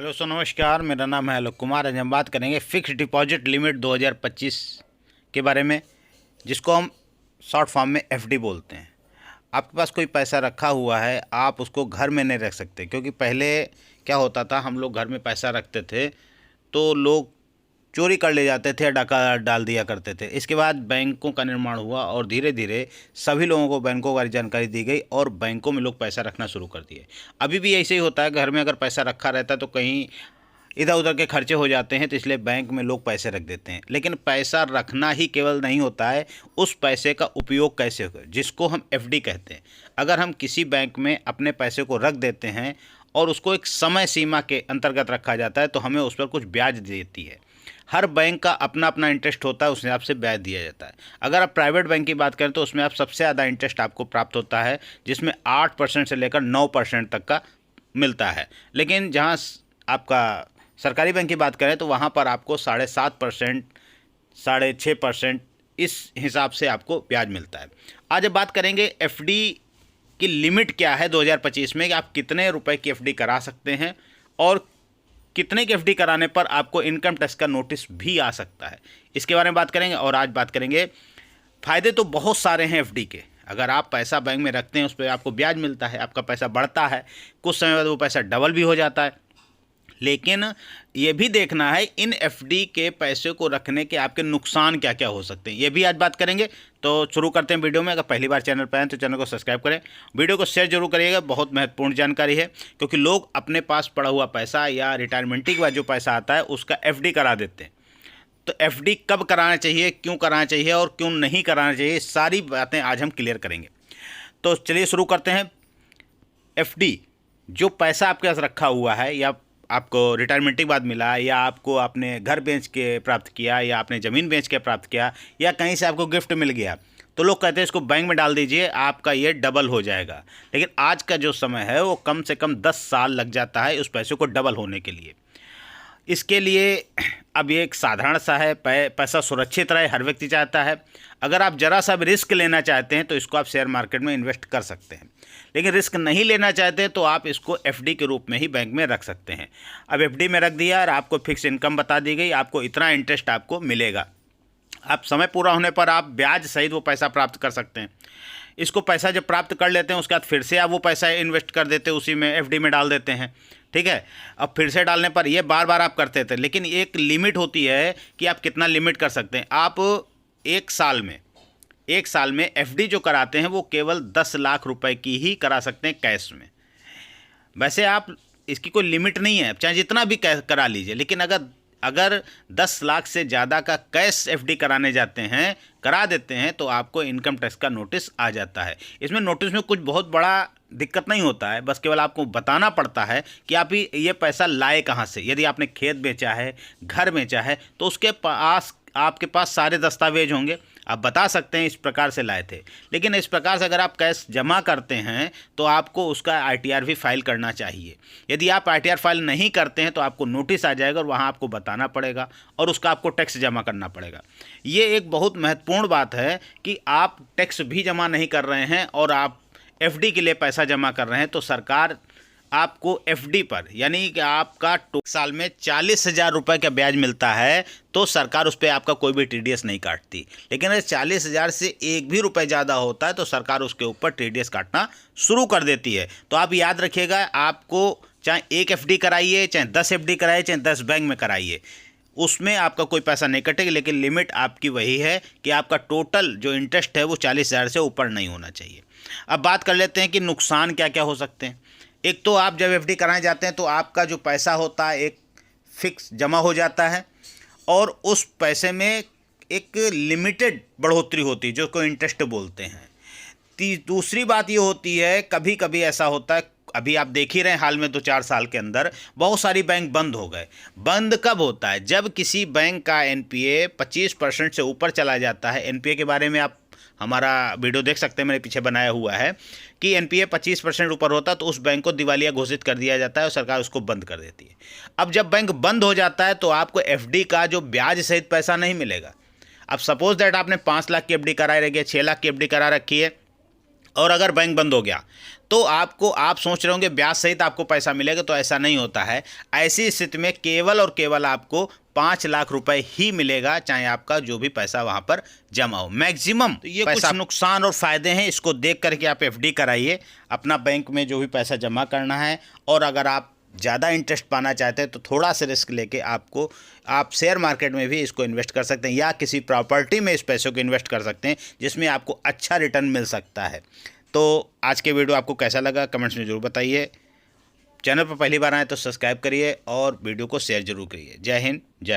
Hello सो नमस्कार, मेरा नाम है आलोक कुमार। आज हम बात करेंगे फिक्स डिपॉजिट लिमिट 2025 के बारे में, जिसको हम शॉर्ट फॉर्म में एफडी बोलते हैं। आपके पास कोई पैसा रखा हुआ है, आप उसको घर में नहीं रख सकते, क्योंकि पहले क्या होता था, हम लोग घर में पैसा रखते थे तो लोग चोरी कर ले जाते थे या डाका डाल दिया करते थे। इसके बाद बैंकों का निर्माण हुआ और धीरे धीरे सभी लोगों को बैंकों की जानकारी दी गई और बैंकों में लोग पैसा रखना शुरू कर दिए। अभी भी ऐसे ही होता है, घर में अगर पैसा रखा रहता है तो कहीं इधर उधर के खर्चे हो जाते हैं, तो इसलिए बैंक में लोग पैसे रख देते हैं। लेकिन पैसा रखना ही केवल नहीं होता है, उस पैसे का उपयोग कैसे हो, जिसको हम एफडी कहते हैं। अगर हम किसी बैंक में अपने पैसे को रख देते हैं और उसको एक समय सीमा के अंतर्गत रखा जाता है तो हमें उस पर कुछ ब्याज देती है। हर बैंक का अपना अपना इंटरेस्ट होता है, उस हिसाब से ब्याज दिया जाता है। अगर आप प्राइवेट बैंक की बात करें तो उसमें आप सबसे ज़्यादा इंटरेस्ट आपको प्राप्त होता है, जिसमें 8% से लेकर 9% तक का मिलता है। लेकिन जहाँ आपका सरकारी बैंक की बात करें तो वहाँ पर आपको 7.5%, 6.5% इस हिसाब से आपको ब्याज मिलता है। आज अब बात करेंगे एफडी की लिमिट क्या है 2025 में, कि आप कितने रुपए की एफडी करा सकते हैं और कितने की एफडी कराने पर आपको इनकम टैक्स का नोटिस भी आ सकता है। इसके बारे में बात करेंगे। और आज बात करेंगे, फ़ायदे तो बहुत सारे हैं एफडी के। अगर आप पैसा बैंक में रखते हैं उस पर आपको ब्याज मिलता है, आपका पैसा बढ़ता है, कुछ समय बाद वो पैसा डबल भी हो जाता है। लेकिन ये भी देखना है इन एफडी के पैसे को रखने के आपके नुकसान क्या क्या हो सकते हैं, ये भी आज बात करेंगे। तो शुरू करते हैं वीडियो में। अगर पहली बार चैनल पर आए तो चैनल को सब्सक्राइब करें, वीडियो को शेयर जरूर करिएगा, बहुत महत्वपूर्ण जानकारी है। क्योंकि लोग अपने पास पड़ा हुआ पैसा या रिटायरमेंट के बाद जो पैसा आता है उसका एफडी करा देते हैं। तो एफडी कब कराना चाहिए, क्यों कराना चाहिए और क्यों नहीं कराना चाहिए, सारी बातें आज हम क्लियर करेंगे। तो चलिए शुरू करते हैं। एफडी, जो पैसा आपके पास रखा हुआ है या आपको रिटायरमेंट के बाद मिला, या आपको आपने घर बेच के प्राप्त किया, या आपने ज़मीन बेच के प्राप्त किया, या कहीं से आपको गिफ्ट मिल गया, तो लोग कहते हैं इसको बैंक में डाल दीजिए, आपका ये डबल हो जाएगा। लेकिन आज का जो समय है वो कम से कम 10 साल लग जाता है उस पैसे को डबल होने के लिए। इसके लिए अब ये एक साधारण सा है, पैसा सुरक्षित रहे, हर व्यक्ति चाहता है। अगर आप ज़रा सा भी रिस्क लेना चाहते हैं तो इसको आप शेयर मार्केट में इन्वेस्ट कर सकते हैं। लेकिन रिस्क नहीं लेना चाहते तो आप इसको एफडी के रूप में ही बैंक में रख सकते हैं। अब एफडी में रख दिया और आपको फिक्स इनकम बता दी गई, आपको इतना इंटरेस्ट आपको मिलेगा। आप समय पूरा होने पर आप ब्याज सहित वो पैसा प्राप्त कर सकते हैं। इसको पैसा जब प्राप्त कर लेते हैं उसके बाद फिर से आप वो पैसा इन्वेस्ट कर देते हैं, उसी में एफडी में डाल देते हैं। ठीक है, अब फिर से डालने पर ये बार बार आप करते थे, लेकिन एक लिमिट होती है कि आप कितना लिमिट कर सकते हैं। आप एक साल में एफडी जो कराते हैं वो केवल 10 लाख रुपए की ही करा सकते हैं कैश में। वैसे आप इसकी कोई लिमिट नहीं है, चाहे जितना भी करा लीजिए। लेकिन अगर 10 लाख से ज़्यादा का कैश एफडी कराने जाते हैं, करा देते हैं, तो आपको इनकम टैक्स का नोटिस आ जाता है। इसमें नोटिस में कुछ बहुत बड़ा दिक्कत नहीं होता है, बस केवल आपको बताना पड़ता है कि आप ये पैसा लाए कहाँ से। यदि आपने खेत बेचा है, घर बेचा है, तो उसके पास आपके पास सारे दस्तावेज होंगे, आप बता सकते हैं इस प्रकार से लाए थे। लेकिन इस प्रकार से अगर आप कैश जमा करते हैं तो आपको उसका आईटीआर भी फाइल करना चाहिए। यदि आप आईटीआर फाइल नहीं करते हैं तो आपको नोटिस आ जाएगा और वहाँ आपको बताना पड़ेगा और उसका आपको टैक्स जमा करना पड़ेगा। ये एक बहुत महत्वपूर्ण बात है कि आप टैक्स भी जमा नहीं कर रहे हैं और आप एफडी के लिए पैसा जमा कर रहे हैं, तो सरकार आपको एफडी पर, यानी कि आपका साल में 40,000 रुपये का ब्याज मिलता है, तो सरकार उस पर आपका कोई भी टीडीएस नहीं काटती। लेकिन अगर 40,000 से एक भी रुपये ज़्यादा होता है तो सरकार उसके ऊपर टीडीएस काटना शुरू कर देती है। तो आप याद रखिएगा, आपको चाहे एक एफडी कराइए, चाहे 10 एफडी कराइए, चाहे 10 बैंक में कराइए, उसमें आपका कोई पैसा नहीं कटेगा। लेकिन लिमिट आपकी वही है कि आपका टोटल जो इंटरेस्ट है वो 40,000 से ऊपर नहीं होना चाहिए। अब बात कर लेते हैं कि नुकसान क्या क्या हो सकते हैं। एक तो आप जब एफडी कराने जाते हैं तो आपका जो पैसा होता है एक फिक्स जमा हो जाता है और उस पैसे में एक लिमिटेड बढ़ोतरी होती है, जो को इंटरेस्ट बोलते हैं। दूसरी बात ये होती है, कभी कभी ऐसा होता है, अभी आप देख ही रहे हैं, हाल में 2-4 साल के अंदर बहुत सारी बैंक बंद हो गए। बंद कब होता है? जब किसी बैंक का एनपीए 25% से ऊपर चला जाता है। एनपीए के बारे में आप हमारा वीडियो देख सकते हैं, मेरे पीछे बनाया हुआ है कि एनपीए 25% ऊपर होता है तो उस बैंक को दिवालिया घोषित कर दिया जाता है और सरकार उसको बंद कर देती है। अब जब बैंक बंद हो जाता है तो आपको एफडी का जो ब्याज सहित पैसा नहीं मिलेगा। अब सपोज दैट आपने 5 लाख की एफडी कराई रखी है, 6 लाख की एफडी करा रखी है और अगर बैंक बंद हो गया तो आप सोच रहे होंगे ब्याज सहित आपको पैसा मिलेगा, तो ऐसा नहीं होता है। ऐसी स्थिति में केवल और केवल आपको 5 लाख रुपए ही मिलेगा, चाहे आपका जो भी पैसा वहां पर जमा हो मैक्सिमम। तो ये कुछ नुकसान और फायदे हैं, इसको देख करके आप एफडी कराइए अपना बैंक में जो भी पैसा जमा करना है। और अगर आप ज़्यादा इंटरेस्ट पाना चाहते हैं तो थोड़ा सा रिस्क लेके आप शेयर मार्केट में भी इसको इन्वेस्ट कर सकते हैं, या किसी प्रॉपर्टी में इस पैसों को इन्वेस्ट कर सकते हैं जिसमें आपको अच्छा रिटर्न मिल सकता है। तो आज के वीडियो आपको कैसा लगा कमेंट्स में ज़रूर बताइए। चैनल पर पहली बार आए तो सब्सक्राइब करिए और वीडियो को शेयर जरूर करिए। जय हिंद, जय